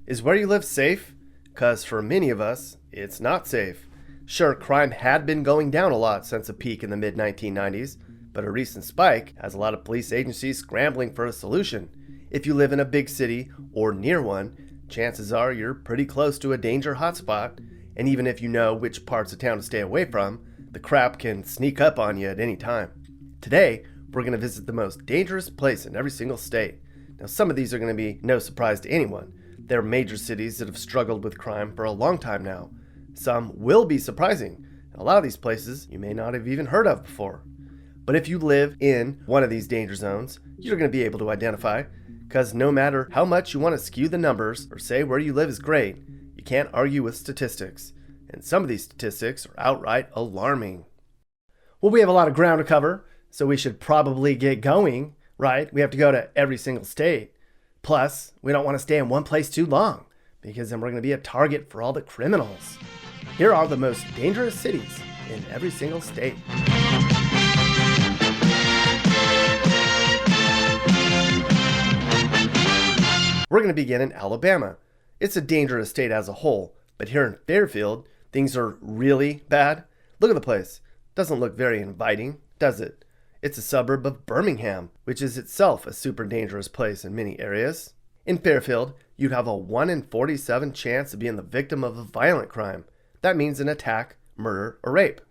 Is where you live safe? Because for many of us, it's not safe. Sure, crime had been going down a lot since a peak in the mid-1990s, but a recent spike has a lot of police agencies scrambling for a solution. If you live in a big city or near one, chances are you're pretty close to a danger hotspot, and even if you know which parts of town to stay away from, the crap can sneak up on you at any time. Today, we're going to visit the most dangerous place in every single state. Now, some of these are going to be no surprise to anyone. They're major cities that have struggled with crime for a long time now. Some will be surprising. A lot of these places you may not have even heard of before. But if you live in one of these danger zones, you're going to be able to identify, because no matter how much you want to skew the numbers or say where you live is great, you can't argue with statistics. And some of these statistics are outright alarming. Well, we have a lot of ground to cover, so we should probably get going, right? We have to go to every single state. Plus, we don't want to stay in one place too long, because then we're going to be a target for all the criminals. Here are the most dangerous cities in every single state. We're going to begin in Alabama. It's a dangerous state as a whole, but here in Fairfield, things are really bad. Look at the place. Doesn't look very inviting, does it? It's a suburb of Birmingham, which is itself a super dangerous place in many areas. In Fairfield, you'd have a 1 in 47 chance of being the victim of a violent crime. That means an attack, murder, or rape.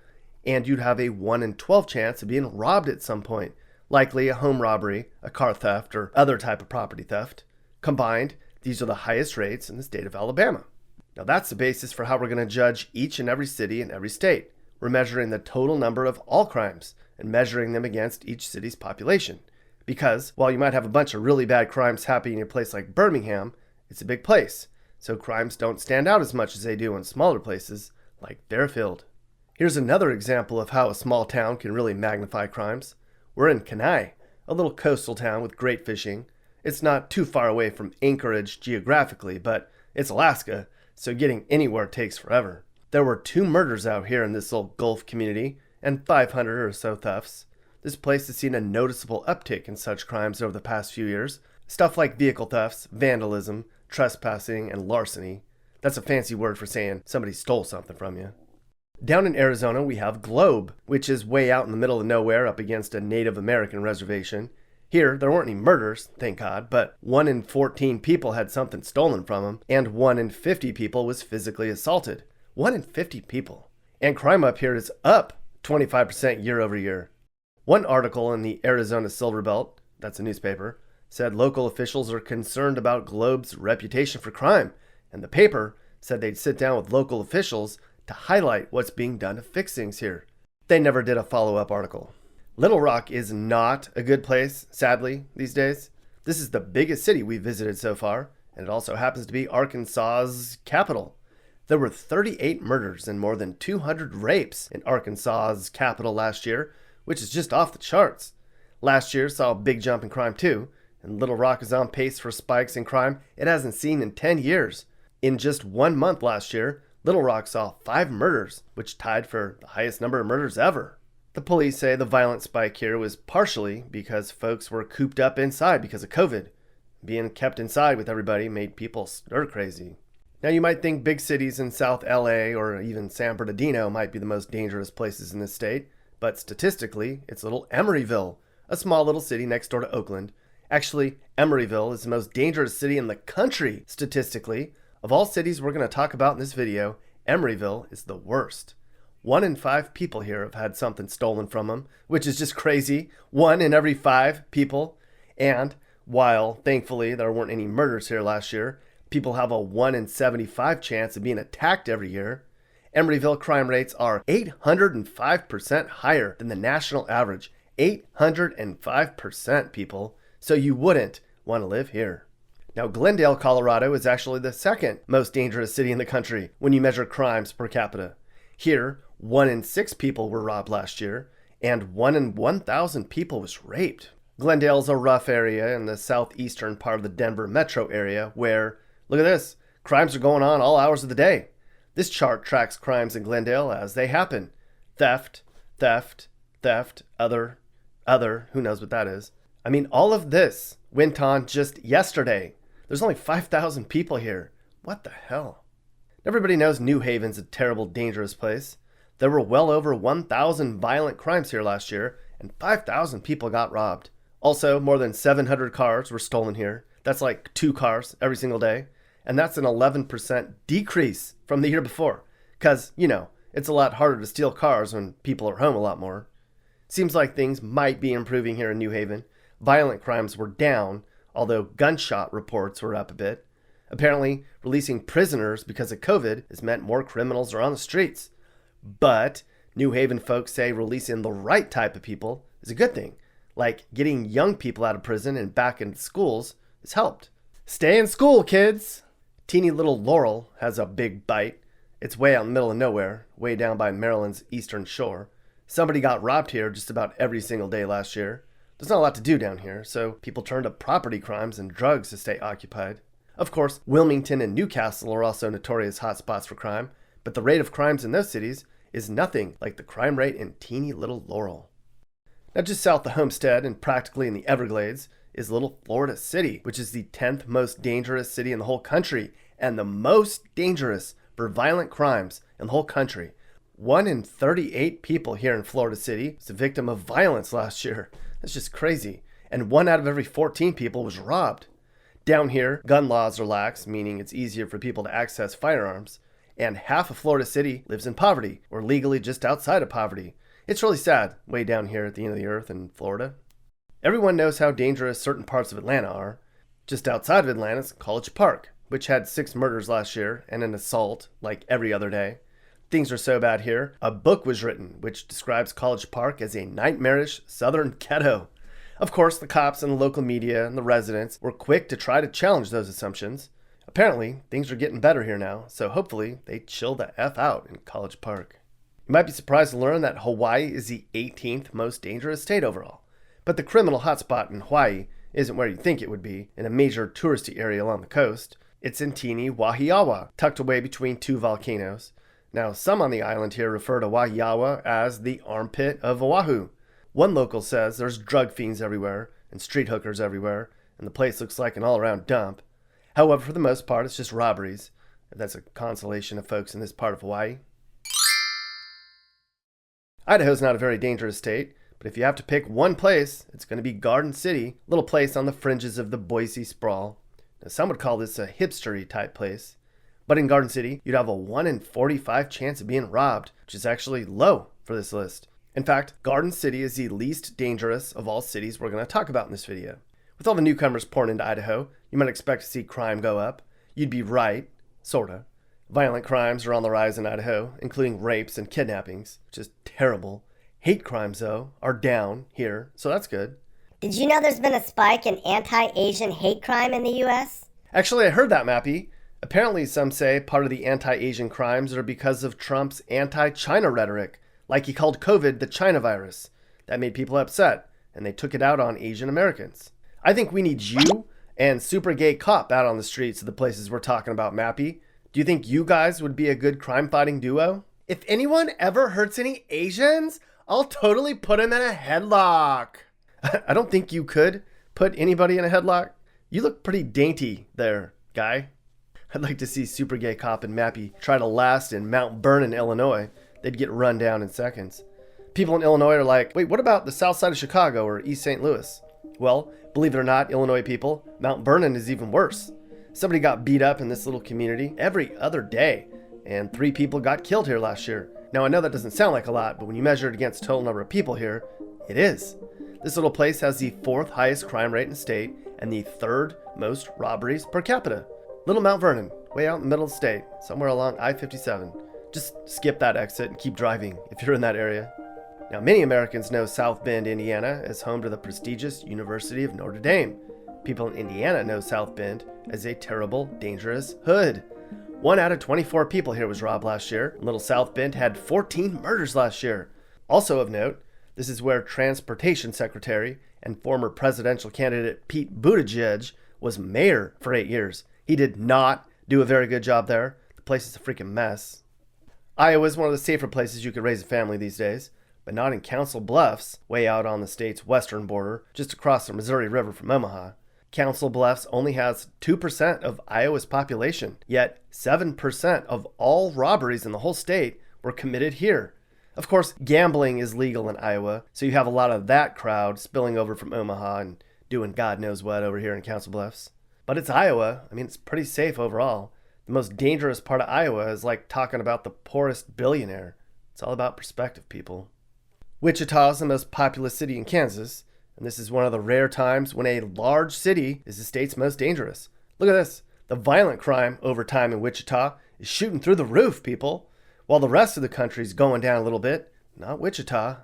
And you'd have a 1 in 12 chance of being robbed at some point, likely a home robbery, a car theft, or other type of property theft. Combined, these are the highest rates in the state of Alabama. Now that's the basis for how we're going to judge each and every city in every state. We're measuring the total number of all crimes and measuring them against each city's population. Because while you might have a bunch of really bad crimes happening in a place like Birmingham, it's a big place, so crimes don't stand out as much as they do in smaller places like Fairfield. Here's another example of how a small town can really magnify crimes. We're in Kenai, a little coastal town with great fishing. It's not too far away from Anchorage geographically, but it's Alaska, so getting anywhere takes forever. There were 2 murders out here in this little Gulf community, and 500 or so thefts. This place has seen a noticeable uptick in such crimes over the past few years. Stuff like vehicle thefts, vandalism, trespassing, and larceny. That's a fancy word for saying somebody stole something from you. Down in Arizona, we have Globe, which is way out in the middle of nowhere up against a Native American reservation. Here, there weren't any murders, thank God, but 1 in 14 people had something stolen from them, and 1 in 50 people was physically assaulted. 1 in 50 people. And crime up here is up 25% year over year. One article in the Arizona Silver Belt, that's a newspaper, said local officials are concerned about Globe's reputation for crime, and the paper said they'd sit down with local officials to highlight what's being done to fix things here. They never did a follow-up article. Little Rock is not a good place, sadly, these days. This is the biggest city we've visited so far, and it also happens to be Arkansas's capital. There were 38 murders and more than 200 rapes in Arkansas's capital last year, which is just off the charts. Last year saw a big jump in crime too, and Little Rock is on pace for spikes in crime it hasn't seen in 10 years. In just 1 month last year, Little Rock saw 5 murders, which tied for the highest number of murders ever. The police say the violent spike here was partially because folks were cooped up inside because of COVID. Being kept inside with everybody made people stir crazy. Now you might think big cities in South LA or even San Bernardino might be the most dangerous places in this state, but statistically, it's little Emeryville, a small little city next door to Oakland. Actually, Emeryville is the most dangerous city in the country statistically. Of all cities we're going to talk about in this video, Emeryville is the worst. 1 in 5 people here have had something stolen from them, which is just crazy. 1 in every 5 people. And while thankfully there weren't any murders here last year, people have a 1 in 75 chance of being attacked every year. Emeryville crime rates are 805% higher than the national average. 805%, people. So you wouldn't want to live here. Now, Glendale, Colorado is actually the second most dangerous city in the country when you measure crimes per capita. Here, 1 in 6 people were robbed last year, and 1 in 1,000 people was raped. Glendale's a rough area in the southeastern part of the Denver metro area where, look at this, crimes are going on all hours of the day. This chart tracks crimes in Glendale as they happen. Theft, other, who knows what that is. I mean, all of this went on just yesterday. There's only 5,000 people here. What the hell? Everybody knows New Haven's a terrible, dangerous place. There were well over 1,000 violent crimes here last year, and 5,000 people got robbed. Also, more than 700 cars were stolen here. That's like 2 cars every single day. And that's an 11% decrease from the year before. Because, it's a lot harder to steal cars when people are home a lot more. Seems like things might be improving here in New Haven. Violent crimes were down, although gunshot reports were up a bit. Apparently, releasing prisoners because of COVID has meant more criminals are on the streets. But New Haven folks say releasing the right type of people is a good thing. Like getting young people out of prison and back into schools has helped. Stay in school, kids! Teeny little Laurel has a big bite. It's way out in the middle of nowhere, way down by Maryland's eastern shore. Somebody got robbed here just about every single day last year. There's not a lot to do down here, so people turn to property crimes and drugs to stay occupied. Of course, Wilmington and Newcastle are also notorious hotspots for crime, but the rate of crimes in those cities is nothing like the crime rate in teeny little Laurel. Now just south of Homestead and practically in the Everglades is little Florida City, which is the 10th most dangerous city in the whole country and the most dangerous for violent crimes in the whole country. 1 in 38 people here in Florida City was a victim of violence last year. That's just crazy. And 1 out of every 14 people was robbed. Down here, gun laws are lax, meaning it's easier for people to access firearms. And half of Florida City lives in poverty, or legally just outside of poverty. It's really sad, way down here at the end of the earth in Florida. Everyone knows how dangerous certain parts of Atlanta are. Just outside of Atlanta is College Park, which had 6 murders last year and an assault like every other day. Things are so bad here, a book was written which describes College Park as a nightmarish southern ghetto. Of course, the cops and the local media and the residents were quick to try to challenge those assumptions. Apparently, things are getting better here now, so hopefully they chill the F out in College Park. You might be surprised to learn that Hawaii is the 18th most dangerous state overall. But the criminal hotspot in Hawaii isn't where you think it would be, in a major touristy area along the coast. It's in teeny Wahiawa, tucked away between 2 volcanoes. Now, some on the island here refer to Wahiawa as the armpit of Oahu. One local says there's drug fiends everywhere and street hookers everywhere, and the place looks like an all-around dump. However, for the most part, it's just robberies, if that's a consolation of folks in this part of Hawaii. Idaho's not a very dangerous state, but if you have to pick one place, it's going to be Garden City, a little place on the fringes of the Boise sprawl. Now, some would call this a hipstery type place. But in Garden City, you'd have a 1 in 45 chance of being robbed, which is actually low for this list. In fact, Garden City is the least dangerous of all cities we're going to talk about in this video. With all the newcomers pouring into Idaho, you might expect to see crime go up. You'd be right, sorta. Violent crimes are on the rise in Idaho, including rapes and kidnappings, which is terrible. Hate crimes, though, are down here, so that's good. Did you know there's been a spike in anti-Asian hate crime in the U.S.? Actually, I heard that, Mappy. Apparently, some say part of the anti-Asian crimes are because of Trump's anti-China rhetoric, like he called COVID the China virus. That made people upset, and they took it out on Asian Americans. I think we need you and Super Gay Cop out on the streets of the places we're talking about, Mappy. Do you think you guys would be a good crime-fighting duo? If anyone ever hurts any Asians, I'll totally put him in a headlock. I don't think you could put anybody in a headlock. You look pretty dainty there, guy. I'd like to see Super Gay Cop and Mappy try to last in Mount Vernon, Illinois. They'd get run down in seconds. People in Illinois are like, wait, what about the south side of Chicago or East St. Louis? Well, believe it or not, Illinois people, Mount Vernon is even worse. Somebody got beat up in this little community every other day, and 3 people got killed here last year. Now, I know that doesn't sound like a lot, but when you measure it against the total number of people here, it is. This little place has the 4th highest crime rate in the state and the 3rd most robberies per capita. Little Mount Vernon, way out in the middle of the state, somewhere along I-57. Just skip that exit and keep driving if you're in that area. Now, many Americans know South Bend, Indiana as home to the prestigious University of Notre Dame. People in Indiana know South Bend as a terrible, dangerous hood. 1 out of 24 people here was robbed last year. Little South Bend had 14 murders last year. Also of note, this is where Transportation Secretary and former presidential candidate Pete Buttigieg was mayor for 8 years. He did not do a very good job there. The place is a freaking mess. Iowa is one of the safer places you could raise a family these days, but not in Council Bluffs, way out on the state's western border, just across the Missouri River from Omaha. Council Bluffs only has 2% of Iowa's population, yet 7% of all robberies in the whole state were committed here. Of course, gambling is legal in Iowa, so you have a lot of that crowd spilling over from Omaha and doing God knows what over here in Council Bluffs. But it's Iowa. I mean, it's pretty safe overall. The most dangerous part of Iowa is like talking about the poorest billionaire. It's all about perspective, people. Wichita is the most populous city in Kansas, and this is one of the rare times when a large city is the state's most dangerous. Look at this. The violent crime over time in Wichita is shooting through the roof, people. While the rest of the country's going down a little bit, not Wichita.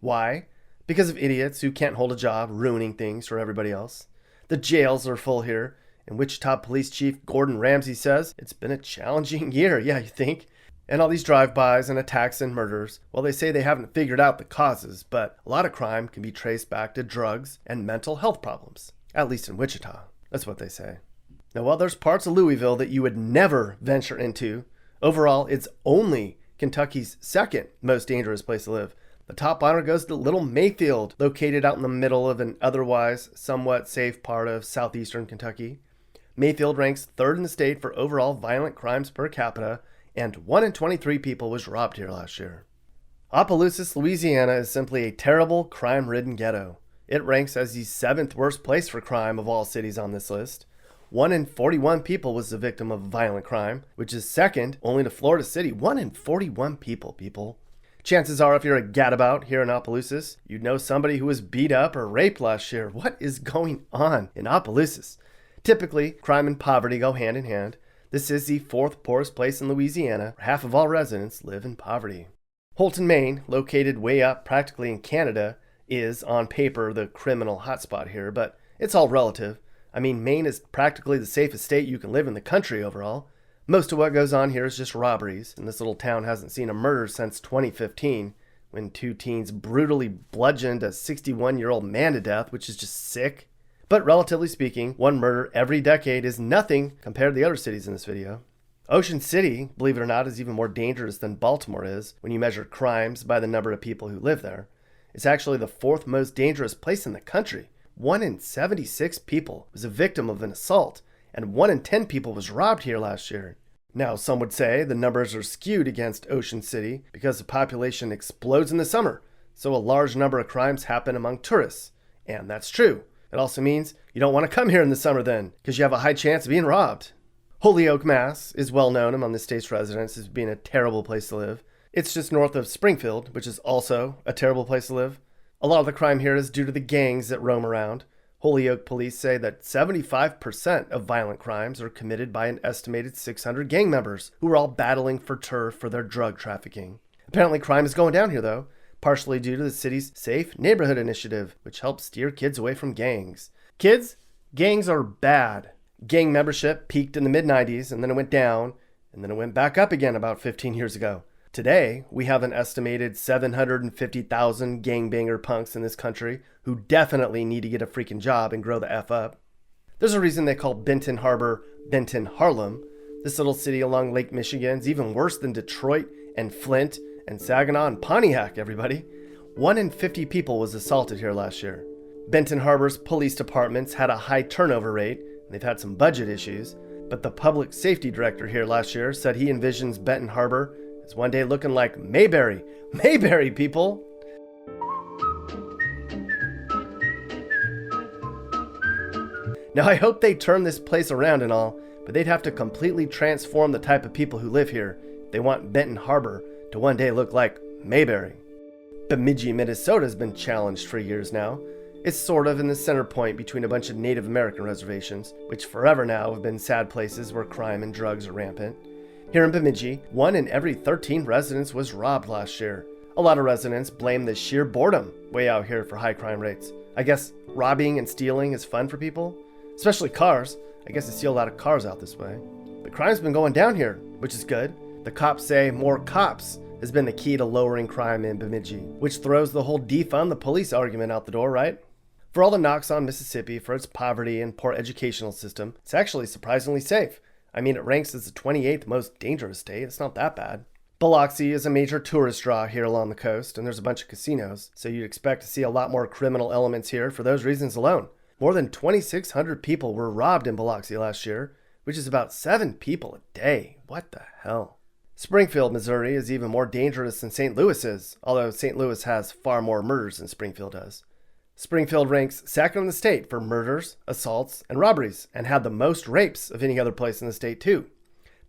Why? Because of idiots who can't hold a job, ruining things for everybody else. The jails are full here, and Wichita Police Chief Gordon Ramsay says it's been a challenging year, yeah, you think? And all these drive-bys and attacks and murders, well, they say they haven't figured out the causes, but a lot of crime can be traced back to drugs and mental health problems, at least in Wichita. That's what they say. Now, while there's parts of Louisville that you would never venture into, overall, it's only Kentucky's second most dangerous place to live. The top honor goes to Little Mayfield, located out in the middle of an otherwise somewhat safe part of southeastern Kentucky. Mayfield ranks third in the state for overall violent crimes per capita, and 1 in 23 people was robbed here last year. Opelousas, Louisiana is simply a terrible, crime-ridden ghetto. It ranks as the 7th worst place for crime of all cities on this list. 1 in 41 people was the victim of violent crime, which is second only to Florida City. 1 in 41 people. Chances are if you're a gadabout here in Opelousas, you'd know somebody who was beat up or raped last year. What is going on in Opelousas? Typically, crime and poverty go hand in hand. This is the 4th poorest place in Louisiana, where half of all residents live in poverty. Holton, Maine, located way up practically in Canada, is on paper the criminal hotspot here, but it's all relative. I mean, Maine is practically the safest state you can live in the country overall. Most of what goes on here is just robberies, and this little town hasn't seen a murder since 2015, when 2 teens brutally bludgeoned a 61-year-old man to death, which is just sick. But relatively speaking, 1 murder every decade is nothing compared to the other cities in this video. Ocean City, believe it or not, is even more dangerous than Baltimore is when you measure crimes by the number of people who live there. It's actually the 4th most dangerous place in the country. 1 in 76 people was a victim of an assault, and 1 in 10 people was robbed here last year. Now, some would say the numbers are skewed against Ocean City because the population explodes in the summer, so a large number of crimes happen among tourists. And that's true. It also means you don't want to come here in the summer then, because you have a high chance of being robbed. Holyoke, Mass. is well known among the state's residents as being a terrible place to live. It's just north of Springfield, which is also a terrible place to live. A lot of the crime here is due to the gangs that roam around. Holyoke police say that 75% of violent crimes are committed by an estimated 600 gang members who are all battling for turf for their drug trafficking. Apparently crime is going down here though, partially due to the city's Safe Neighborhood Initiative, which helps steer kids away from gangs. Kids, gangs are bad. Gang membership peaked in the mid-90s, and then it went down, and then it went back up again about 15 years ago. Today, we have an estimated 750,000 gangbanger punks in this country who definitely need to get a freaking job and grow the F up. There's a reason they call Benton Harbor Benton Harlem. This little city along Lake Michigan is even worse than Detroit and Flint and Saginaw and Pontiac, everybody. 1 in 50 people was assaulted here last year. Benton Harbor's police departments had a high turnover rate, and they've had some budget issues, but the public safety director here last year said he envisions Benton Harbor as one day looking like Mayberry. Mayberry, people! Now, I hope they turn this place around and all, but they'd have to completely transform the type of people who live here if they want Benton Harbor to one day look like Mayberry. Bemidji, Minnesota has been challenged for years now. It's sort of in the center point between a bunch of Native American reservations, which forever now have been sad places where crime and drugs are rampant. Here in Bemidji, 1 in every 13 residents was robbed last year. A lot of residents blame the sheer boredom way out here for high crime rates. I guess robbing and stealing is fun for people, especially cars. I guess they steal a lot of cars out this way. But crime's been going down here, which is good. The cops say more cops has been the key to lowering crime in Bemidji, which throws the whole defund the police argument out the door, right? For all the knocks on Mississippi for its poverty and poor educational system, it's actually surprisingly safe. I mean, it ranks as the 28th most dangerous state. It's not that bad. Biloxi is a major tourist draw here along the coast, and there's a bunch of casinos, so you'd expect to see a lot more criminal elements here for those reasons alone. More than 2,600 people were robbed in Biloxi last year, which is about 7 people a day. What the hell? Springfield, Missouri is even more dangerous than St. Louis is, although St. Louis has far more murders than Springfield does. Springfield ranks second in the state for murders, assaults, and robberies, and had the most rapes of any other place in the state too.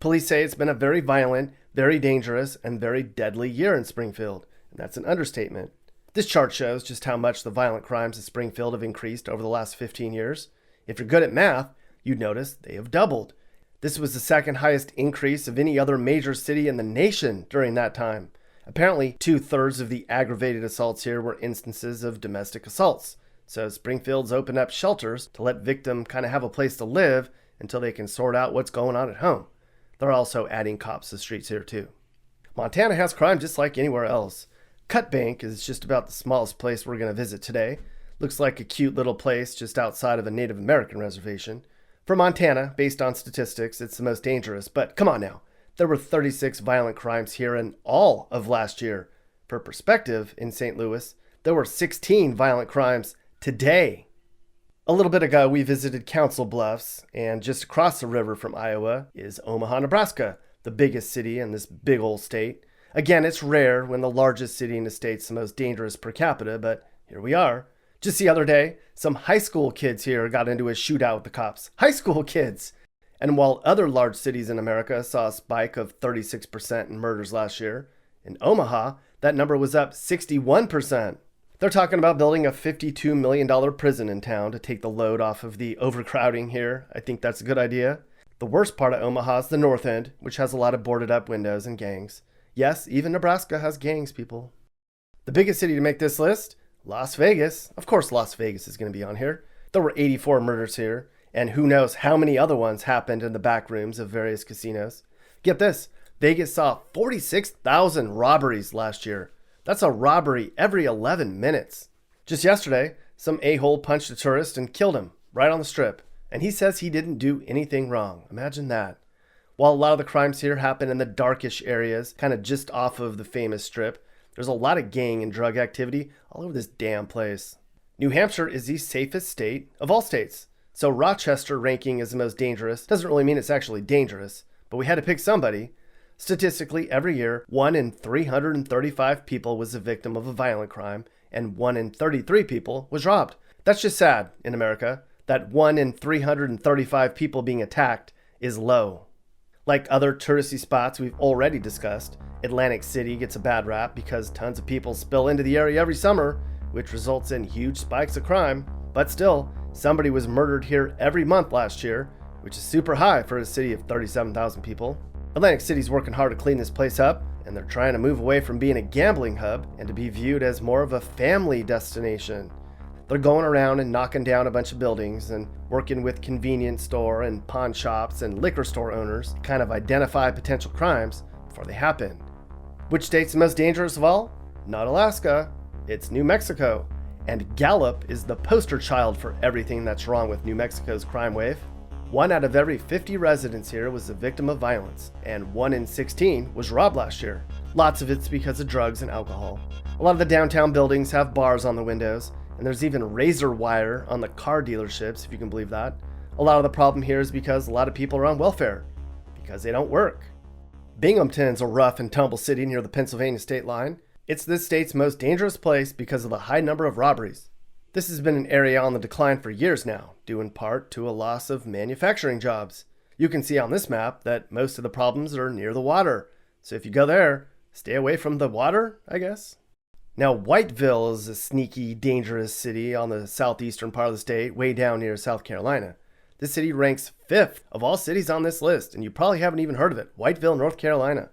Police say it's been a very violent, very dangerous, and very deadly year in Springfield, and that's an understatement. This chart shows just how much the violent crimes in Springfield have increased over the last 15 years. If you're good at math, you'd notice they have doubled. This was the second highest increase of any other major city in the nation during that time. Apparently, 2/3 of the aggravated assaults here were instances of domestic assaults. So Springfield's opened up shelters to let victims kind of have a place to live until they can sort out what's going on at home. They're also adding cops to the streets here too. Montana has crime just like anywhere else. Cut Bank is just about the smallest place we're going to visit today. Looks like a cute little place just outside of a Native American reservation. For Montana, based on statistics, it's the most dangerous, but come on now. There were 36 violent crimes here in all of last year. For perspective, in St. Louis, there were 16 violent crimes today. A little bit ago, we visited Council Bluffs, and just across the river from Iowa is Omaha, Nebraska, the biggest city in this big old state. Again, it's rare when the largest city in the state's the most dangerous per capita, but here we are. Just the other day, some high school kids here got into a shootout with the cops. High school kids! And while other large cities in America saw a spike of 36% in murders last year, in Omaha, that number was up 61%. They're talking about building a $52 million prison in town to take the load off of the overcrowding here. I think that's a good idea. The worst part of Omaha is the north end, which has a lot of boarded up windows and gangs. Yes, even Nebraska has gangs, people. The biggest city to make this list? Las Vegas. Of course Las Vegas is going to be on here. There were 84 murders here, and who knows how many other ones happened in the back rooms of various casinos. Get this, Vegas saw 46,000 robberies last year. That's a robbery every 11 minutes. Just yesterday, some a-hole punched a tourist and killed him right on the strip, and he says he didn't do anything wrong. Imagine that. While a lot of the crimes here happen in the darkish areas, kind of just off of the famous strip, there's a lot of gang and drug activity all over this damn place. New Hampshire is the safest state of all states. So Rochester ranking as the most dangerous doesn't really mean it's actually dangerous, but we had to pick somebody. Statistically, every year, 1 in 335 people was a victim of a violent crime, and 1 in 33 people was robbed. That's just sad in America, that 1 in 335 people being attacked is low. Like other touristy spots we've already discussed, Atlantic City gets a bad rap because tons of people spill into the area every summer, which results in huge spikes of crime. But still, somebody was murdered here every month last year, which is super high for a city of 37,000 people. Atlantic City's working hard to clean this place up, and they're trying to move away from being a gambling hub and to be viewed as more of a family destination. They're going around and knocking down a bunch of buildings and working with convenience store and pawn shops and liquor store owners to kind of identify potential crimes before they happen. Which state's the most dangerous of all? Not Alaska, it's New Mexico. And Gallup is the poster child for everything that's wrong with New Mexico's crime wave. 1 out of every 50 residents here was a victim of violence, and 1 in 16 was robbed last year. Lots of it's because of drugs and alcohol. A lot of the downtown buildings have bars on the windows, and there's even razor wire on the car dealerships, if you can believe that. A lot of the problem here is because a lot of people are on welfare, because they don't work. Binghamton's a rough and tumble city near the Pennsylvania state line. It's this state's most dangerous place because of the high number of robberies. This has been an area on the decline for years now, due in part to a loss of manufacturing jobs. You can see on this map that most of the problems are near the water, so if you go there, stay away from the water, I guess. Now, Whiteville is a sneaky, dangerous city on the southeastern part of the state, way down near South Carolina. This city ranks 5th of all cities on this list, and you probably haven't even heard of it. Whiteville, North Carolina.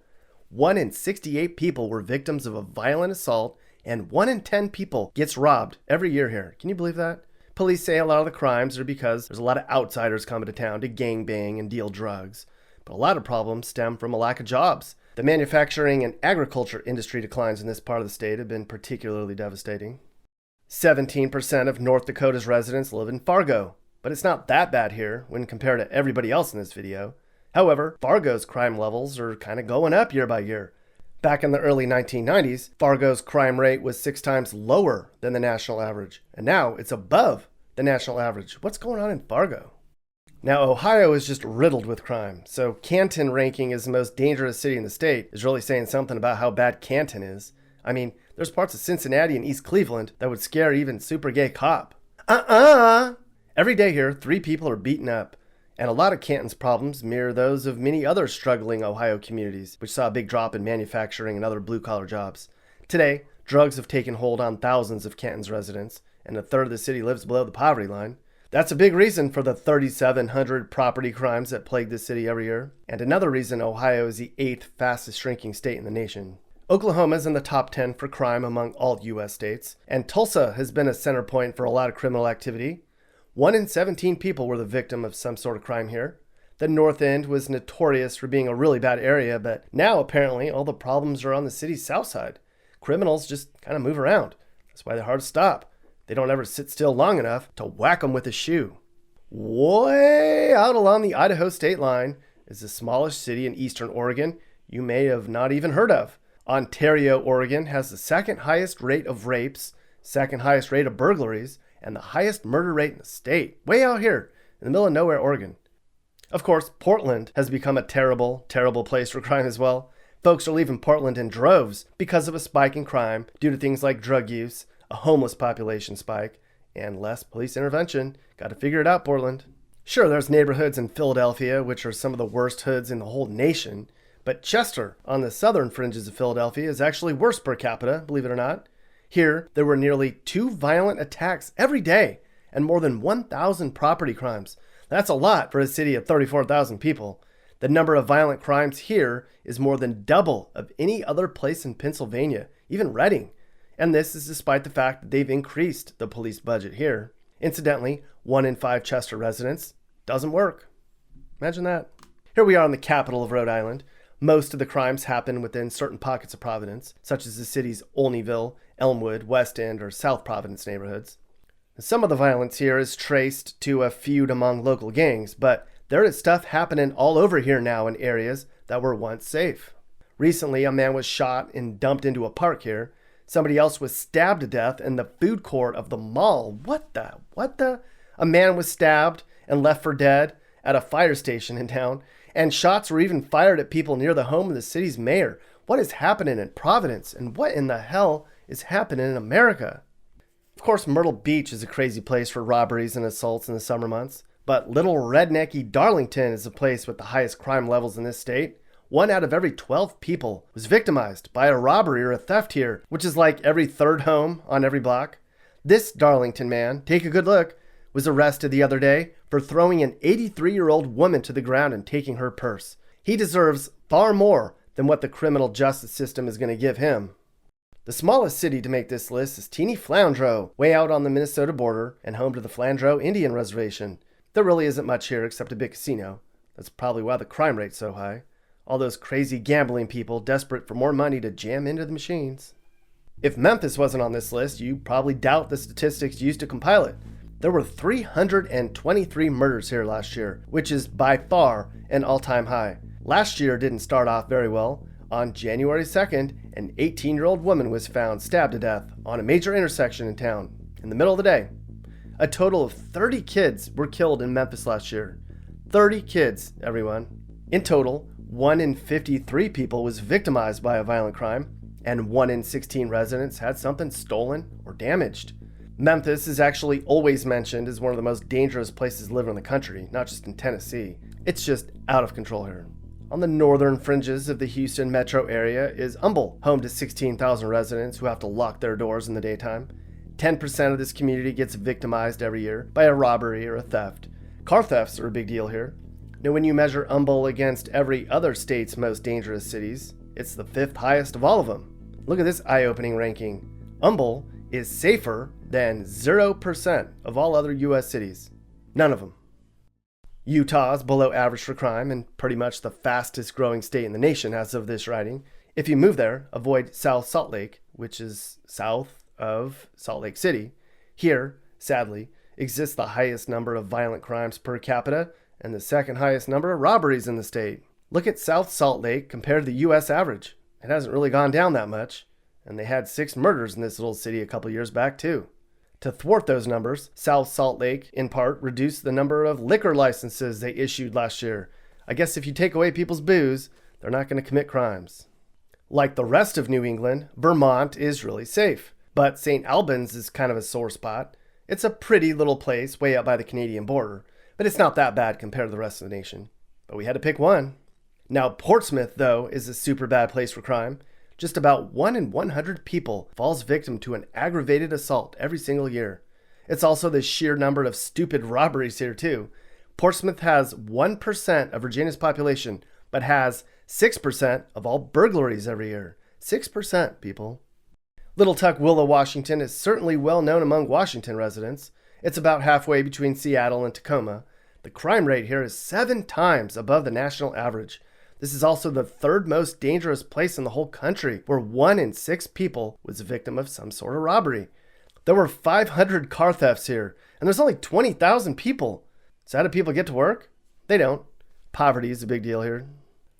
1 in 68 people were victims of a violent assault, and 1 in 10 people gets robbed every year here. Can you believe that? Police say a lot of the crimes are because there's a lot of outsiders coming to town to gangbang and deal drugs. But a lot of problems stem from a lack of jobs. The manufacturing and agriculture industry declines in this part of the state have been particularly devastating. 17% of North Dakota's residents live in Fargo, but it's not that bad here when compared to everybody else in this video. However, Fargo's crime levels are kind of going up year by year. Back in the early 1990s, Fargo's crime rate was 6 times lower than the national average, and now it's above the national average. What's going on in Fargo? Now, Ohio is just riddled with crime, so Canton ranking as the most dangerous city in the state is really saying something about how bad Canton is. I mean, there's parts of Cincinnati and East Cleveland that would scare even super gay cop. Every day here, 3 people are beaten up, and a lot of Canton's problems mirror those of many other struggling Ohio communities, which saw a big drop in manufacturing and other blue-collar jobs. Today, drugs have taken hold on thousands of Canton's residents, and a third of the city lives below the poverty line. That's a big reason for the 3,700 property crimes that plague this city every year, and another reason Ohio is the 8th fastest shrinking state in the nation. Oklahoma is in the top 10 for crime among all U.S. states, and Tulsa has been a center point for a lot of criminal activity. 1 in 17 people were the victim of some sort of crime here. The North End was notorious for being a really bad area, but now apparently all the problems are on the city's south side. Criminals just kind of move around. That's why they're hard to stop. They don't ever sit still long enough to whack them with a shoe. Way out along the Idaho state line is the smallest city in eastern Oregon you may have not even heard of. Ontario, Oregon has the second highest rate of rapes, second highest rate of burglaries, and the highest murder rate in the state. Way out here in the middle of nowhere, Oregon. Of course, Portland has become a terrible, terrible place for crime as well. Folks are leaving Portland in droves because of a spike in crime due to things like drug use, a homeless population spike, and less police intervention. Got to figure it out, Portland. Sure, there's neighborhoods in Philadelphia, which are some of the worst hoods in the whole nation, but Chester, on the southern fringes of Philadelphia, is actually worse per capita, believe it or not. Here, there were nearly 2 violent attacks every day and more than 1,000 property crimes. That's a lot for a city of 34,000 people. The number of violent crimes here is more than double of any other place in Pennsylvania, even Reading. And this is despite the fact that they've increased the police budget here. Incidentally, 1 in 5 Chester residents doesn't work. Imagine that. Here we are in the capital of Rhode Island. Most of the crimes happen within certain pockets of Providence, such as the city's Olneyville, Elmwood, West End, or South Providence neighborhoods. Some of the violence here is traced to a feud among local gangs, but there is stuff happening all over here now in areas that were once safe. Recently, a man was shot and dumped into a park here. Somebody else was stabbed to death in the food court of the mall. What the? A man was stabbed and left for dead at a fire station in town, and shots were even fired at people near the home of the city's mayor. What is happening in Providence, and what in the hell is happening in America? Of course, Myrtle Beach is a crazy place for robberies and assaults in the summer months, but little rednecky Darlington is the place with the highest crime levels in this state. 1 out of every 12 people was victimized by a robbery or a theft here, which is like every 3rd home on every block. This Darlington man, take a good look, was arrested the other day for throwing an 83-year-old woman to the ground and taking her purse. He deserves far more than what the criminal justice system is going to give him. The smallest city to make this list is teeny Flandreau, way out on the Minnesota border and home to the Flandreau Indian Reservation. There really isn't much here except a big casino. That's probably why the crime rate's so high. All those crazy gambling people desperate for more money to jam into the machines. If Memphis wasn't on this list, you probably doubt the statistics used to compile it. There were 323 murders here last year, which is by far an all-time high. Last year didn't start off very well. On January 2nd, an 18-year-old woman was found stabbed to death on a major intersection in town in the middle of the day. A total of 30 kids were killed in Memphis last year. 30 kids, everyone. In total, 1 in 53 people was victimized by a violent crime, and 1 in 16 residents had something stolen or damaged. Memphis is actually always mentioned as one of the most dangerous places to live in the country, not just in Tennessee. It's just out of control here. On the northern fringes of the Houston metro area is Humble, home to 16,000 residents who have to lock their doors in the daytime. 10% of this community gets victimized every year by a robbery or a theft. Car thefts are a big deal here. Now, when you measure Humble against every other state's most dangerous cities, it's the 5th highest of all of them. Look at this eye-opening ranking. Humble is safer than 0% of all other U.S. cities. None of them. Utah is below average for crime and pretty much the fastest growing state in the nation as of this writing. If you move there, avoid South Salt Lake, which is south of Salt Lake City. Here, sadly, exists the highest number of violent crimes per capita and the second highest number of robberies in the state. Look at South Salt Lake compared to the U.S. average. It hasn't really gone down that much. And they had 6 murders in this little city a couple years back, too. To thwart those numbers, South Salt Lake, in part, reduced the number of liquor licenses they issued last year. I guess if you take away people's booze, they're not going to commit crimes. Like the rest of New England, Vermont is really safe. But St. Albans is kind of a sore spot. It's a pretty little place way out by the Canadian border, but it's not that bad compared to the rest of the nation. But we had to pick one. Now, Portsmouth, though, is a super bad place for crime. Just about 1 in 100 people falls victim to an aggravated assault every single year. It's also the sheer number of stupid robberies here, too. Portsmouth has 1% of Virginia's population, but has 6% of all burglaries every year. 6%, people. Little Tukwila, Washington is certainly well known among Washington residents. It's about halfway between Seattle and Tacoma. The crime rate here is 7 times above the national average. This is also the third most dangerous place in the whole country, where 1 in 6 people was a victim of some sort of robbery. There were 500 car thefts here, and there's only 20,000 people. So how do people get to work? They don't. Poverty is a big deal here.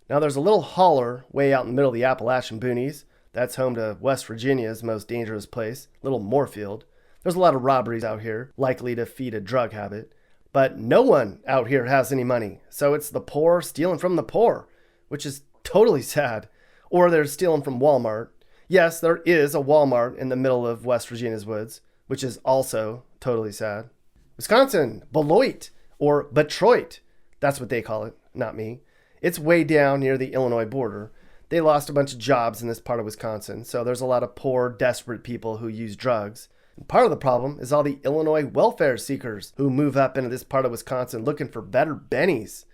Now there's a little holler way out in the middle of the Appalachian boonies. That's home to West Virginia's most dangerous place, Little Moorfield. There's a lot of robberies out here, likely to feed a drug habit. But no one out here has any money, so it's the poor stealing from the poor, which is totally sad. Or they're stealing from Walmart. Yes, there is a Walmart in the middle of West Virginia's woods, which is also totally sad. Wisconsin, Beloit, or Betroit. That's what they call it, not me. It's way down near the Illinois border. They lost a bunch of jobs in this part of Wisconsin, so there's a lot of poor, desperate people who use drugs. And part of the problem is all the Illinois welfare seekers who move up into this part of Wisconsin looking for better bennies.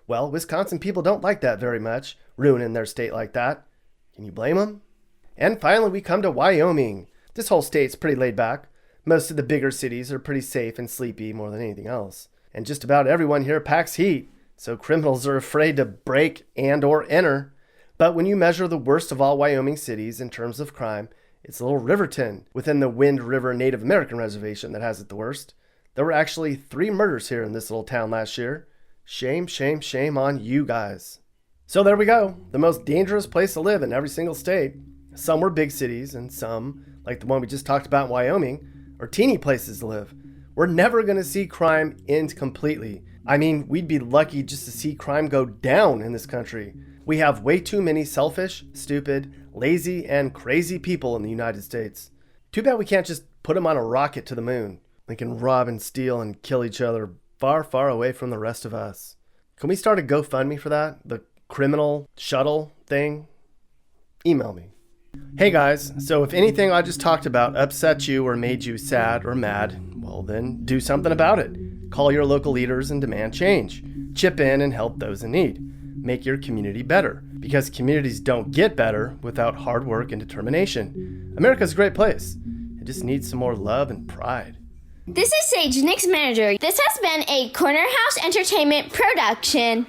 Well, Wisconsin people don't like that very much, ruining their state like that. Can you blame them? And finally, we come to Wyoming. This whole state's pretty laid back. Most of the bigger cities are pretty safe and sleepy more than anything else. And just about everyone here packs heat, so criminals are afraid to break and or enter. But when you measure the worst of all Wyoming cities in terms of crime, it's little Riverton within the Wind River Native American Reservation that has it the worst. There were actually 3 murders here in this little town last year. Shame, shame, shame on you guys. So there we go. The most dangerous place to live in every single state. Some were big cities, and some, like the one we just talked about in Wyoming, are teeny places to live. We're never going to see crime end completely. I mean, we'd be lucky just to see crime go down in this country. We have way too many selfish, stupid, lazy, and crazy people in the United States. Too bad we can't just put them on a rocket to the moon. They can rob and steal and kill each other far, far away from the rest of us. Can we start a GoFundMe for that? The criminal shuttle thing? Email me. Hey guys, so if anything I just talked about upset you or made you sad or mad, well then do something about it. Call your local leaders and demand change. Chip in and help those in need. Make your community better, because communities don't get better without hard work and determination. America's a great place. It just needs some more love and pride. This is Sage, Nick's manager. This has been a Corner House Entertainment production.